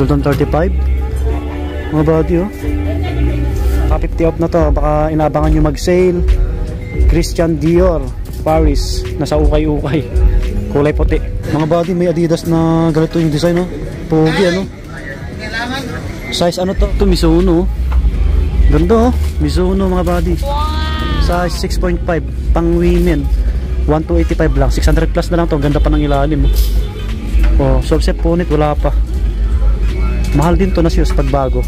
Fulton 35. Mga body oh. Naka 50 off na to. Baka inabangan nyo mag-sale. Christian Dior Paris. Nasa ukay-ukay. Kulay puti. Mga body may Adidas na ganito yung design oh. Pogi ano. Size ano to? Ito Mizuno. Ganda oh. Mizuno mga body. Size 6.5. Pang women. 1285 lang. 600 plus na lang to. Ganda pa ng ilalim oh. Subset punit. Wala pa. Mahal din to na shoes pag bago.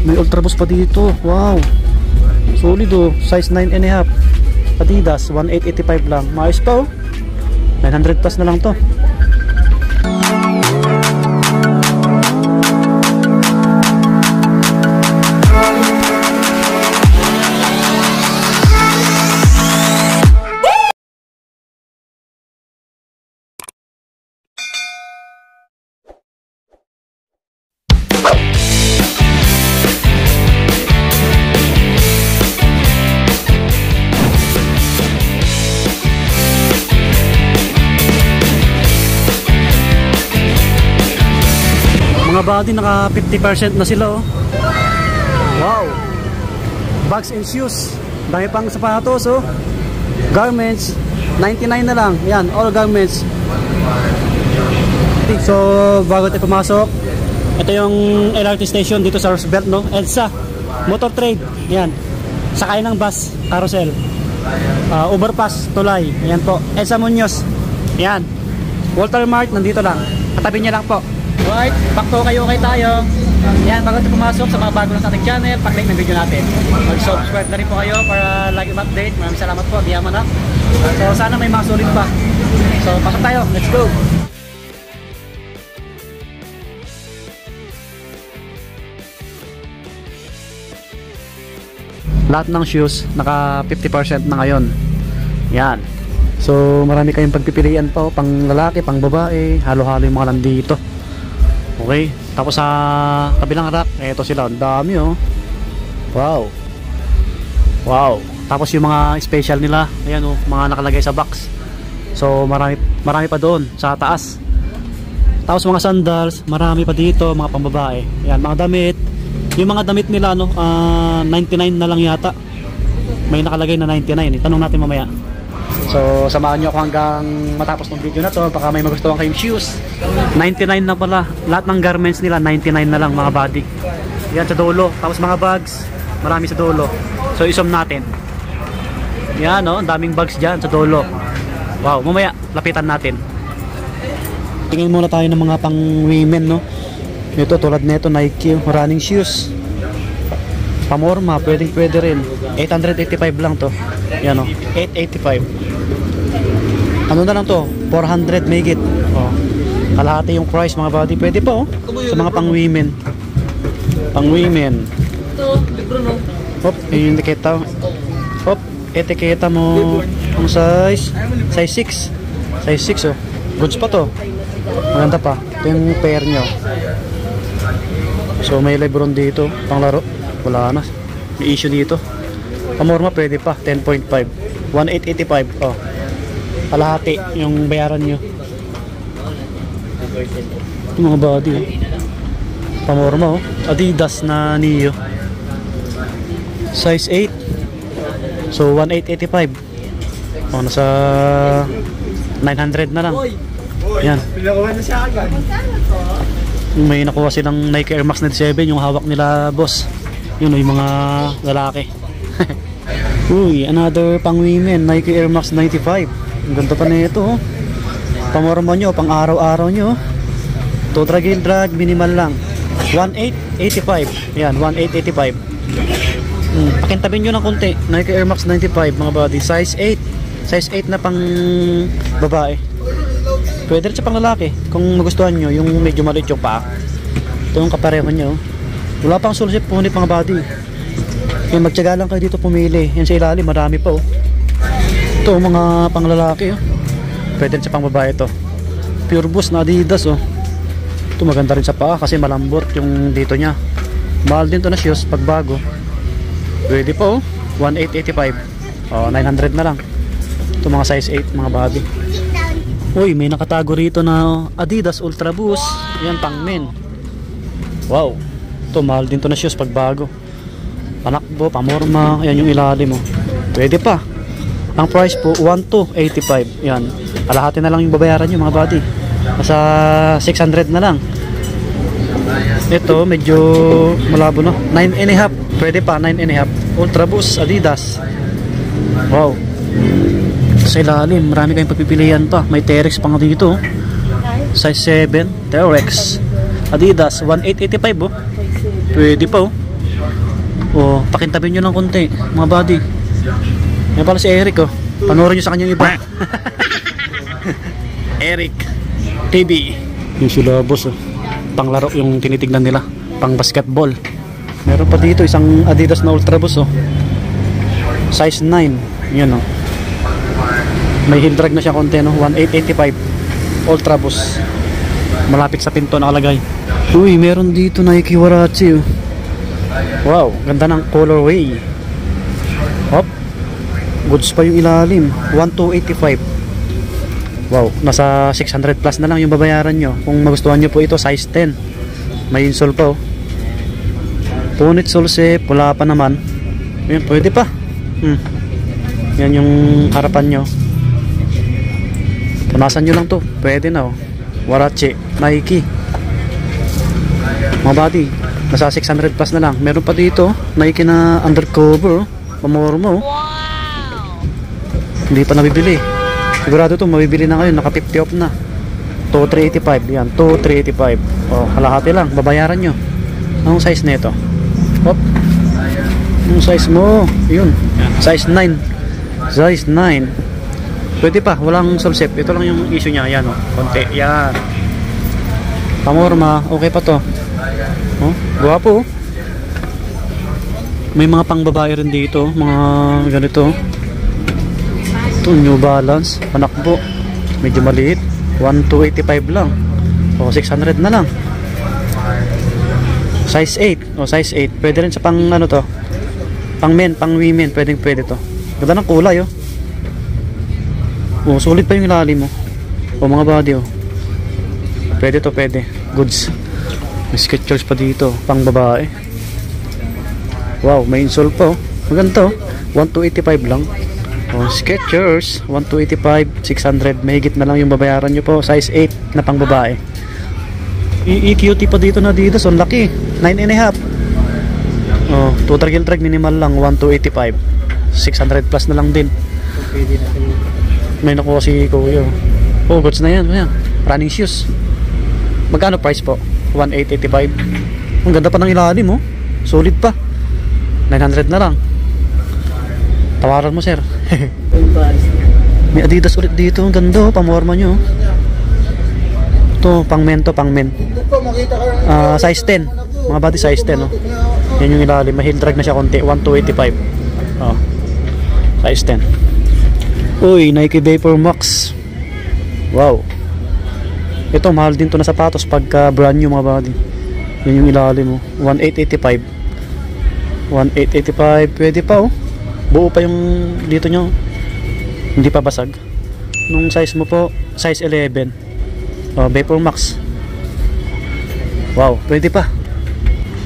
May Ultra Boost pa dito. Wow. Solid oh. Size 9.5. Adidas 1885 lang. Maayos pa oh. 900 plus na lang to. Mga body naka 50% na sila oh. Wow. Bags and shoes. Dami pang sapatos oh. Garments 99 na lang. Yan, all garments. So bago tayo pumasok, ito yung LRT station dito sa Roosevelt no. EDSA Motor Trade. Yan. Sakay ng bus, carousel. Overpass, tulay. Yan po. EDSA Muñoz. Yan. Walter Mart nandito lang. Katabi niya lang po. Alright, back to kayo tayo. Yan, bago tayo pumasok sa mga bago lang sa ating channel, pag-like ng video natin. Mag-subscribe na rin po kayo para lagi ma-update. Maraming salamat po, diyaman na. So sana may mga sulit pa. So pasok tayo, let's go. Lahat ng shoes naka 50% na ngayon. Yan. So marami kayong pagpipilian pa, pang lalaki, pang babae, halo-halo yung mga nandito. Okay, tapos sa kabilang rack, eto sila, ang dami oh. Wow. Wow. Tapos yung mga special nila, ayan oh, mga nakalagay sa box. So marami pa doon sa taas. Tapos mga sandals, marami pa dito, mga pambabae. Ayan, mga damit. Yung mga damit nila no, 99 na lang yata. May nakalagay na 99. Tanong natin mamaya. So samahan nyo ako hanggang matapos ng video na to. Baka may magustuhan kayong shoes. 99 na pala. Lahat ng garments nila 99 na lang mga body. Yan sa dulo. Tapos mga bags, marami sa dulo. So isum natin. Yan no, daming bags dyan sa dulo. Wow, mamaya lapitan natin. Tingin muna tayo ng mga pang women no. Ito tulad nito Nike running shoes. Pamorma, pwede rin. 885 lang to. Yan o, 885. Ano na lang to? 400 megit. Oh. Kalahati yung price mga body. Pwede pa oh. Sa mga pang women. Pang women. Ito, libro no. Hop, yung etiketa. Hop, etiketa mo. Ang size 6. Size 6 oh. Goods pa to. Maganda pa. Ito yung pair nyo. So may Lebron dito. Pang laro. Wala na. May issue dito. Pamorma pwede pa. 10.5. 1885. Oh. Kalahati yung bayaran nyo. Ito mga body oh. Pamorma oh. Adidas na Neo. Size 8. So 1885. Oh, nasa 900 na lang. Yan. May nakuha silang Nike Air Max 97. Yung hawak nila boss. Yun yung mga lalaki. Uy, another pang women Nike Air Max 95. Ang ganda pa na ito oh. Pamorma nyo, pang araw-araw nyo. To drag minimal lang. 1885. Yan, 1885. Pakintabin nyo ng konti. Nike Air Max 95 mga body. Size 8. Size 8 na pang babae. Pwede rin sa pang lalaki. Kung magustuhan nyo, yung medyo maliit yung paa. Ito yung kapareho nyo. Wala pang sulsip punit mga body. Kaya magtyaga lang kayo dito pumili. Yan sa ilalim, marami pa oh. Ito mga pang lalaki oh. Pwede rin sa pang babae ito. Pure Boost na Adidas oh. Ito maganda rin sa paa kasi malambot yung dito nya. Mahal din to na shoes pag bago. Pwede po oh. 1885. Oh, 900 na lang. Ito mga size 8 mga body. Uy, may nakatago rito na Adidas Ultra Boost. Yan pang men. Wow. Ito, mahal din to na shoes pag bago. Panakbo, pamorma. Ayan yung ilalim mo. Pwede pa. Ang price po, 1,285. Yan. Kalahati na lang yung babayaran nyo mga buddy. Nasa 600 na lang. Ito, medyo malabo no. 9.5. Pwede pa, 9.5. Ultra Boost, Adidas. Wow. Sa ilalim, marami kayong pagpipilian pa. May T-Rex pa nga dito. Size 7, T-Rex. Adidas, 1,885 oh. Pwede pa oh. Oh, pakintabin nyo ng konti, mga buddy. Yan pala si Eric oh. Panoorin nyo sa kanyang iba. Eric TV. Yung sila boss oh. Panglaro yung tinitignan nila. Pang basketball. Meron pa dito isang Adidas na Ultra Boost oh. Size 9. Yan oh. May heel drag na siya konti no. 1,885 Ultra Boost. Malapit sa pinto nakalagay. Uy, meron dito Nike Warachi oh. Wow, ganda ng colorway. Hop. Goods pa yung ilalim. 1,285. Wow, nasa 600 plus na lang yung babayaran nyo. Kung magustuhan nyo po ito, size 10. May insole pa oh. Punit sulse, pula pa naman. Yan, pwede pa. Yan yung harapan nyo. Punasan nyo lang to. Pwede na oh. Warachi, Nike. Mga buddy, nasa 600 plus na lang. Meron pa dito Nike na undercover, pamormo. Wow. Hindi pa nabibili. Sigurado to mabibili na ngayon, naka 50 off na. 2,385. Yan, 2,385. Oh, kalahati lang, babayaran nyo. Anong size nito? Hop. Anong size mo? Yun, size 9. Size 9. Pwede pa, walang solsep. Ito lang yung issue niya. Yan oh, konti. Yan. Pamorma, okay pa to. Oh, guwapo oh. May mga pang babae rin dito, mga ganito. Ito, New Balance, panakbo. Medyo maliit, 1,285 lang. O 600 na lang. Size 8, o size 8. Pwede rin sa pang ano to, pang men, pang women, pwede to. Ganda ng kulay oh. Oh, sulit pa yung ilalim mo. O mga body oh. Pwede to, pwede. Goods. May Skechers pa dito, pang babae. Wow, may insole pa oh. Maganda oh. 1,285 lang. Oh, Skechers, 1,285, 600. Mahigit na lang yung babayaran nyo po. Size 8 na pang babae. EQT pa dito na dito. So, laki. 9.5. Oh, total drag minimal lang. 1,285. 600 plus na lang din. May nakuha si Kuya. Oh, goods na yan. Running shoes. Magkano price po? 1,885. Ang ganda pa ng ilalim oh. Solid pa. 900 na lang. Tawaran mo sir. May Adidas ulit dito. Ang ganda oh. Pamorma nyo. Ito pang men to, pang men. Size 10. Mga body size 10 oh. Yan yung ilalim. May heel drag na siya konti. 1,285. Oh. Size 10. Uy, Nike Vapor Max. Wow. Ito mahal din to na sapatos pagka brand new mga body. Yan yung ilalim mo. 1,885. 1,885. Pwede pa oh. Buo pa yung dito nyo. Hindi pa basag. Nung size mo po, size 11. Oh, Vapor Max. Wow, pwede pa.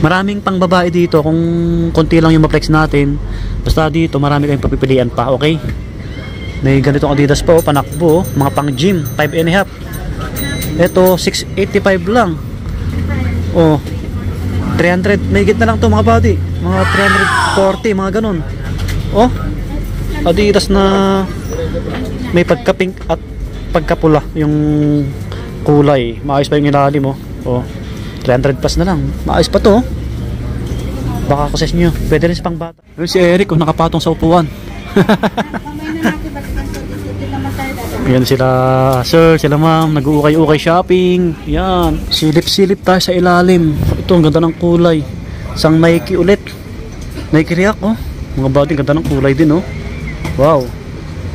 Maraming pang babae dito. Kung konti lang yung ma-flex natin, basta dito marami kayong papipilian pa, okay? May ganitong Adidas po, panakbo, mga pang gym, 5.5. Ito 685 lang. Oh, 300, may higit na lang to mga buddy. Mga 340, mga ganun. Oh, Adidas na may pagka-pink at pagka-pula yung kulay. Maayos pa yung ilalim mo. Oh, 300 plus na lang. Maayos pa to. Baka kasi nyo, pwede rin sa pang bata. Si Eric, oh, nakapatong sa upuan. Yan sila sir, sila ma'am, nag-uukay-ukay shopping. Yan, silip-silip tayo sa ilalim. Ito, ang ganda ng kulay. Isang Nike ulit. Nike React oh. Mga body, ganda ng kulay din oh. Wow,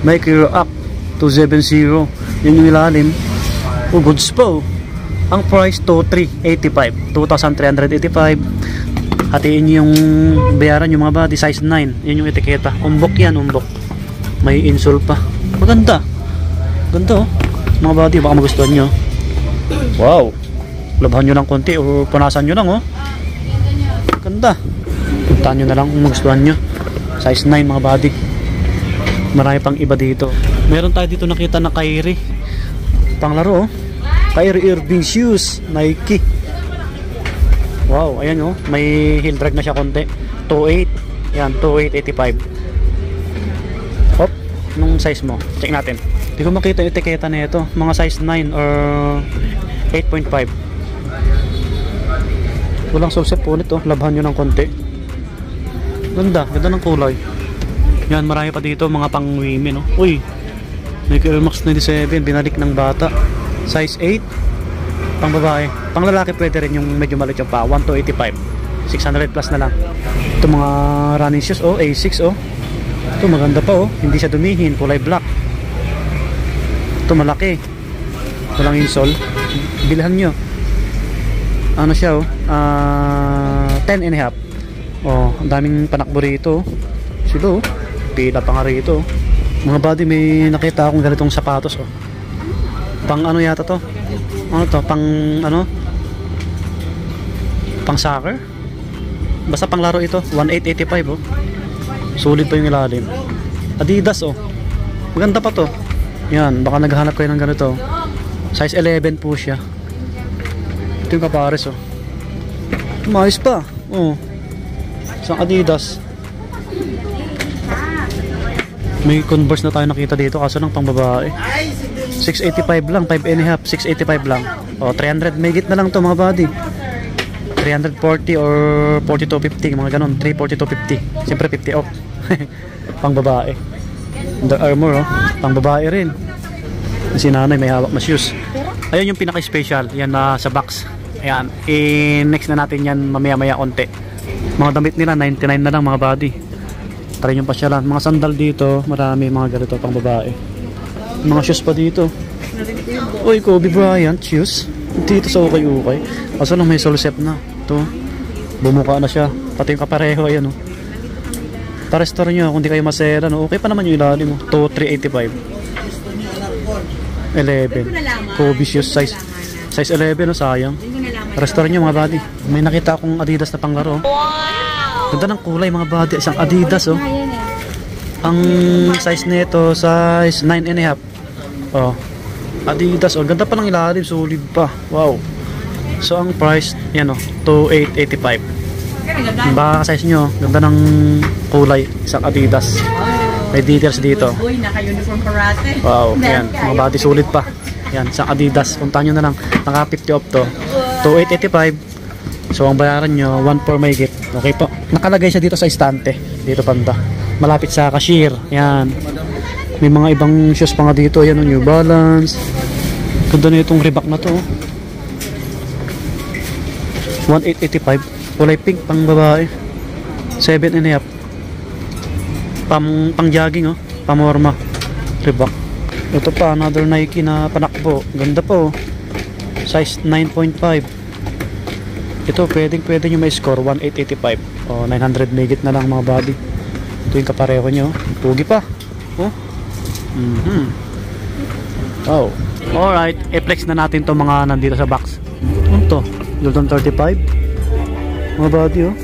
Nike React 270. Yan yung ilalim. Oh, goods po. Ang price to 2,385. Hatiin nyo yung bayaran yung mga body, size 9. Yan yung etiketa. Umbok yan, umbok. May insole pa. Maganda. Ganda oh. Mga body, baka magustuhan nyo. Wow. Labahan nyo lang konti o punasan nyo lang, oh. Ganda. Puntaan nyo na lang kung magustuhan nyo. Size 9 mga buddy. Marami pang iba dito. Meron tayo dito nakita na Kyrie. Panglaro, oh. Kyrie Irving shoes. Nike. Wow, ayan, oh. May heel drag na siya konti. 2.8. Yan, 2.885. Hop, nung size mo. Check natin. Hindi ko makita yung etiketa na ito. Mga size 9 or 8.5. Walang solsep po nito. Labahan nyo ng konti. Ganda, ganda ng kulay. Yan, marami pa dito mga pang women, no? Uy, Nike Air Max 97, binalik ng bata. Size 8. Pang babae. Pang lalaki pwede rin yung medyo maliit yung pa. 1,285. 600 plus na lang. Ito mga running shoes, oh, A6, oh. Ito maganda pa, oh. Hindi siya dumihin, kulay black. Ito malaki. Walang insole. Bilhan nyo. Ano siya, oh, 10 and a half. Oh, ang daming panakbo rito. Sila, oh, pila pa nga rito. Mga buddy, may nakita akong ganitong sapatos, oh. Pang ano yata to? Ano to? Pang ano? Pang soccer? Basta pang laro ito. 1,885, oh. Sulit pa yung ilalim. Adidas, oh. Maganda pa to. Yan, baka naghahanap kayo ng ganito. Size 11 po siya. Ito yung kapares, oh. Tumayos pa, oh. Isang Adidas. May Converse na tayo nakita dito, kaso lang pang babae. 685 lang, 5 and a half, 685 lang. O, 300 megit na lang to mga buddy. 340 or 4250, mga ganon. 340 to 50. Siyempre 50 off. Pang babae. Under Armour, oh. Pang babae rin. Si nanay may hawak na shoes. Ayun yung pinaka-special. Yan na sa box. Ayan. Next na natin yan mamaya-maya konti. Mga damit nila 99 na lang mga buddy. Try nyo pa siya lang. Mga sandal dito, marami mga ganito pang babae. Mga shoes pa dito. Uy, Kobe Bryant shoes. Dito sa ukay-ukay. Kaso lang may solsep na. Ito. Bumuka na siya. Pati yung kapareho, ayan, oh. Pa-restore nyo kung di kayo masera, no? Okay pa naman yung ilalim, oh. 2,385. 11. Kobe shoes size 11, no? Sayang. Restore nyo mga buddy. May nakita akong Adidas na panglaro. Ganda ng kulay mga buddy. Isang Adidas, oh. Ang size nito size 9 and a half. Oh. Adidas, oh. Ganda pa ng ilalim, solid pa. Wow. So ang price, yan, oh, 2,885. Baka size nyo, ganda ng kulay. Isang Adidas. May details dito. Naka-uniform karate. Wow, yan. Mga body solid pa. Yan, isang Adidas. Punta nyo na lang. Naka 50 off to. 2,885. So ang bayaran nyo 1,400 mahigit. Okay po. Nakalagay siya dito sa istante. Dito banda. Malapit sa cashier. Yan. May mga ibang shoes pa nga dito. Yan, New Balance. Ganda na itong Reebok na to. 1,885. Kulay pink pang babae. 7 and a half. Pang jogging, oh. Pamorma. Reebok. Ito pa, another Nike na panakbo. Ganda po. Size 9.5. Ito, pwede nyo may score 1,885. O, 900 megit na lang mga body. Ito yung kapareho nyo. Pugi pa. Oh. Wow. Alright, i-flex na natin to mga nandito sa box. Ano to? Jordan 35. Mga body, oh.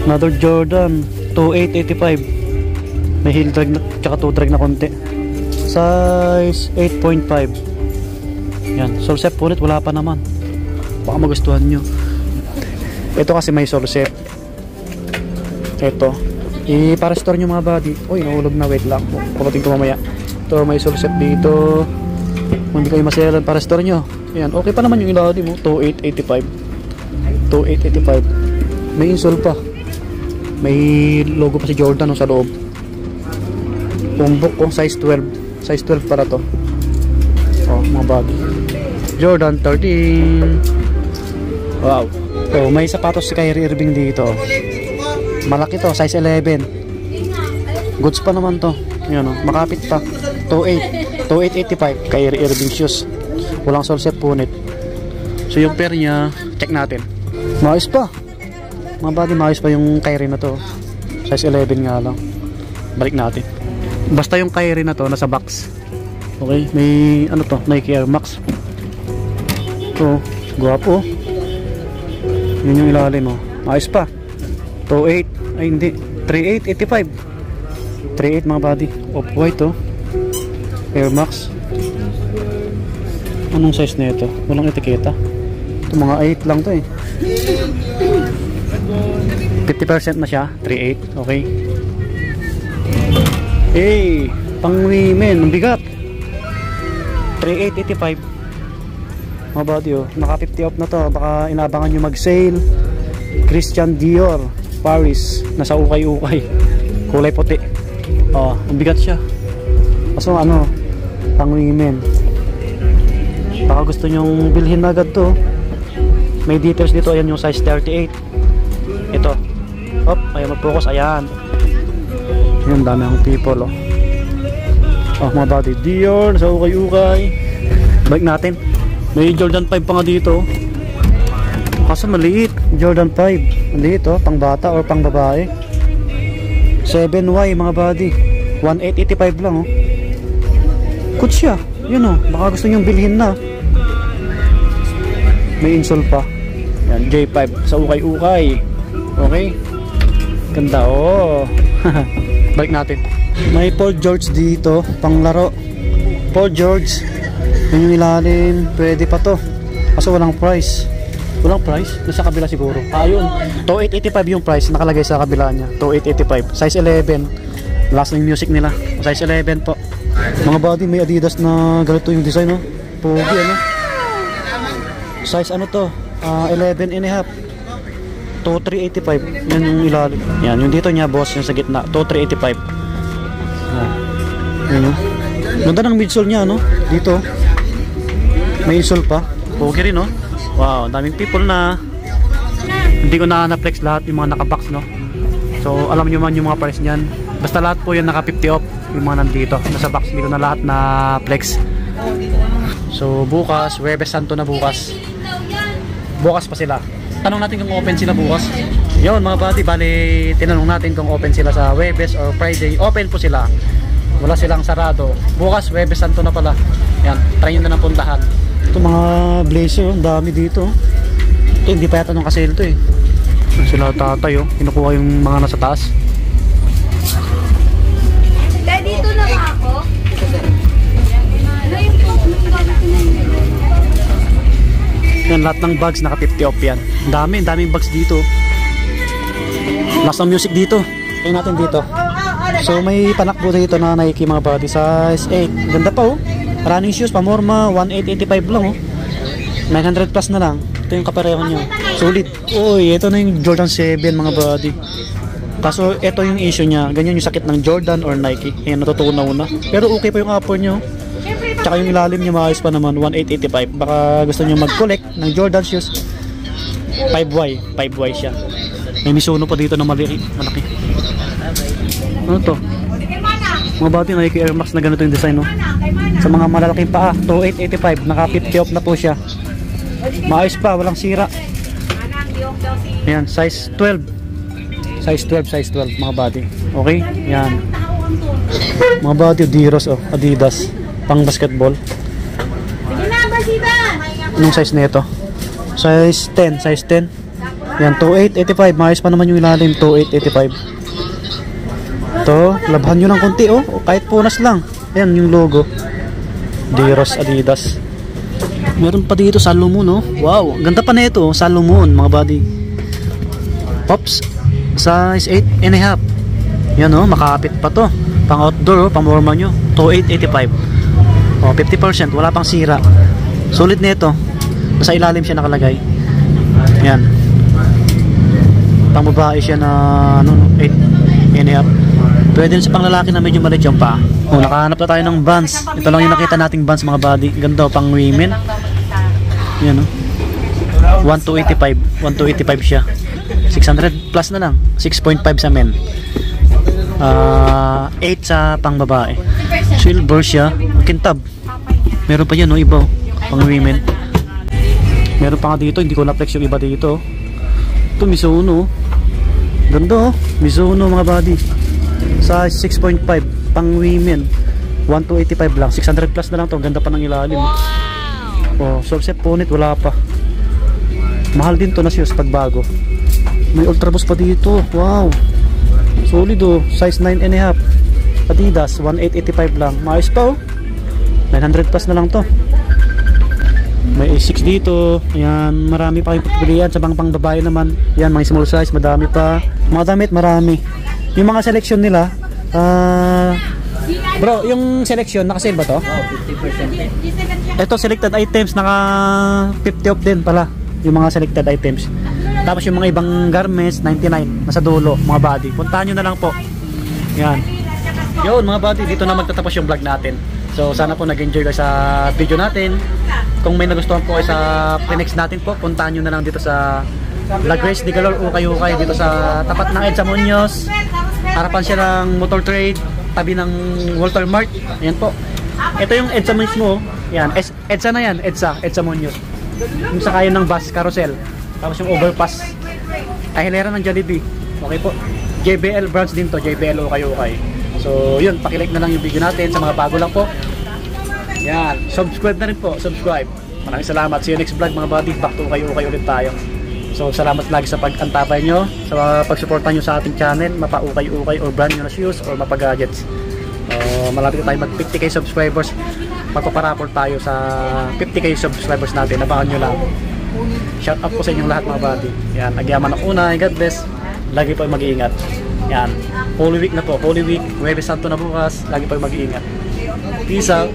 Another Jordan 2,885. May heel drag na, tsaka toe drag na konti. Size 8.5. Yan, solsep ulit, wala pa naman. Baka magustuhan nyo. Ito kasi may solsep. Ito, i-para-store nyo mga body. Uy, nahulog na, wait lang. Pulutin ko mamaya. Ito, may solsep dito. Kung hindi kayo maselan, para-store nyo. Ayan, okay pa naman yung ilalim mo. 2,885. 2,885. May insole pa. May logo pa si Jordan, no, sa loob. Tumbok ko, size 12. Size 12 para to. Oh, mga body. Jordan 13. Wow. Oh, may sapatos si Kyrie Irving dito. Malaki to, size 11. Goods pa naman to. Yan, oh, makapit pa. 2,885 Kyrie Irving shoes. Walang solsep punit. So yung pair niya, check natin. Maayos pa. Mga body, maayos pa yung Kyrie na to. Size 11 nga lang. Balik natin. Basta yung Kyrie na to nasa box. Okay, may ano to, Nike Air Max. Ito, guwapo. Yun yung ilalim oh. Ayos pa. 2.8, ay hindi, 3.8, 85. 3.8 mga buddy. Off-white oh. Air Max. Anong size na ito? Walang etiketa. Ito mga 8 lang to eh. 50% na siya. 3.8. Okay. Eh, pang women. Ang bigat. 3.8, 85. Mga buddy oh. Naka 50 off na to. Baka inabangan nyo mag-sale. Christian Dior Paris. Nasa ukay-ukay. Kulay puti. Oh, ang bigat siya. Kaso ano, pang women. Baka gusto nyong bilhin na agad to. May details dito. Ayan yung size 38. Ito. Hop, ayaw mag-focus. Ayan. Ayan, dami ang people oh. Oh mga buddy, Dior sa ukay-ukay. Balik natin. May Jordan 5 pa nga dito. Kaso maliit. Jordan 5 maliit oh, pang bata or pang babae. 7Y mga buddy. 1.885 lang oh. Good siya. Yun oh, baka gusto nyong bilhin na. May insole pa. Yan, J5 sa ukay-ukay. Okay. Ganda oh. Balik natin. May Paul George dito, pang laro. Paul George. Yun yung ilalim. Pwede pa to. Kaso walang price. Walang price? Nasa kabila siguro. Ayun. 2.885 yung price. Nakalagay sa kabila niya. 2.885. Size 11. Last na yung music nila. Size 11 po. Mga buddy, may Adidas na ganito yung design no? Pogi ano? Size ano to? 11 and a half. 2.385. Yan yung ilalim. Yan, yung dito niya boss, yung sa gitna. 2.385. Yan yung ganda ng midsole niya no? Dito. May insole pa. Pogi rin no? Wow, daming people na. Hindi ko na-flex lahat yung mga naka-box no? So alam nyo man yung mga price niyan. Basta lahat po yan naka 50 off. Yung mga nandito nasa box, hindi ko na lahat na flex. So bukas, Huwebes Santo na bukas. Bukas pa sila. Tanong natin kung open sila bukas. Yun mga buddy, bali tinanong natin kung open sila sa Huwebes or Friday. Open po sila. Wala silang sarado. Bukas, Huwebes Santo na pala. Yan, try nyo na ng puntahan. Ito mga blazer, ang dami dito. Ito hindi pa yata nung kasale to eh. Sila tatay oh, kinukuha yung mga nasa taas. Dito na ba ako? Yan, lahat ng bags naka 50 off yan. Daming bags dito. Last ng music dito. Kaya natin dito. So may panakbo dito na Nike mga buddy. Size 8. Ganda pa oh. Running shoes, pamorma. 1.885 lang oh. 900 plus na lang. Ito yung kapareho nyo. Solid. Uy, ito na yung Jordan 7 mga buddy. Kaso ito yung issue niya. Ganyan yung sakit ng Jordan or Nike. Ayan, natutunaw na. Pero okay pa yung upper nyo. Tsaka yung ilalim niya maayos pa naman. 1.885. Baka gusto nyo mag-collect ng Jordan shoes. 5Y siya. May Mizuno pa dito na malaki. Ano to? Mga bati Nike Air Max na ganito yung design no? Sa mga malalaking paa. 2.885. Naka 50 off na po siya. Maayos pa, walang sira. Ayan, size 12. Size 12 mga body. Okay? Yan. Mga body Adidas oh, Adidas pang basketball. Anong size na ito? Size 10. Yan, 2.885. Maayos pa naman yung ilalim. 2.885. Ito, labhan nyo ng konti oh. Kahit punas lang. Ayan yung logo. Adidas. Meron pa dito Salomon oh. Wow, ganda pa na ito oh. Salomon mga body. Pops. Size 8 and a half. Yan oh, makapit pa to. Pang outdoor oh, pang morma nyo. 2.885. Oh, 50%, wala pang sira. Solid nito. Nasa ilalim siya nakalagay. Yan. Pang babae siya na ano, 8 and a half. Pwede rin sa pang lalaki na medyo maliit yung pa. Oh, nakahanap na tayo ng Vans. Ito lang yung nakita nating Vans mga body. Ganda oh, pang women. Yan oh. 1.285 siya. 600 plus na lang. 6.5 sa men. 8 sa pang babae. Silver siya. Kintab. Meron pa yan no, iba pang women. Meron pa nga dito, hindi ko na-flex yung iba dito. Ito Mizuno. Ganda oh. Mizuno mga body. Sa 6.5 pang women. 1.285 lang. 600 plus na lang to. Ganda pa ng ilalim. Oh, Solsep Punit wala pa. Mahal din to na shoes pag bago. May Ultra Boost pa dito. Wow. Solid oh. Size 9.5. Adidas 1885 lang. Maayos pa oh. 900 plus na lang to. May A6 dito. Ayan, marami pa kayong pagpilian sa pang babae naman. Ayan, mga small size, madami pa. Mga damit, marami. Yung mga selection nila, bro, yung selection, naka-sale ba to? Oh, 50%. Ito, selected items, naka 50 off din pala. Yung mga selected items. Tapos yung mga ibang garments, 99, nasa dulo, mga body. Puntahan nyo na lang po. Ayan. Yun, mga body, dito na magtatapos yung vlog natin. So, sana po nag-enjoy kayo sa video natin. Kung may nagustuhan po kayo sa next natin po, puntahan nyo na lang dito sa La Grace de Galor, ukay-ukay, dito sa tapat ng Edsa Muñoz. Harapan siya ng Motor Trade, tabi ng Walter Mart. Ayan po. Ito yung Edsa mismo. Yan, Edsa na yan, Edsa Muñoz. Yung sakayan ng bus, carousel. Tapos yung overpass. Ay, hilera ng Jollibee. Okay po. JBL branch din to, JBL ukay-ukay. So, yun, pakilike na lang yung video natin sa mga bago lang po. Yan, subscribe na rin po, subscribe. Maraming salamat. See you next vlog mga buddy. Back to ukay-ukay ulit tayo. So, salamat lagi sa pag-antabay nyo, sa pag-suporta nyo sa ating channel, mapa-ukay-ukay or brand nyo na shoes or mapa-gadgets. Malapit na tayo mag 50k subscribers. Magpaparaport tayo sa 50k subscribers natin. Abangan nyo lang. Shout out po sa inyong lahat mga buddy. Yan, nagyaman ako una. God bless. Lagi po mag-iingat. Yan, Holy Week na po. Holy Week, Huwebes Santo na bukas. Lagi po mag-iingat. Peace out.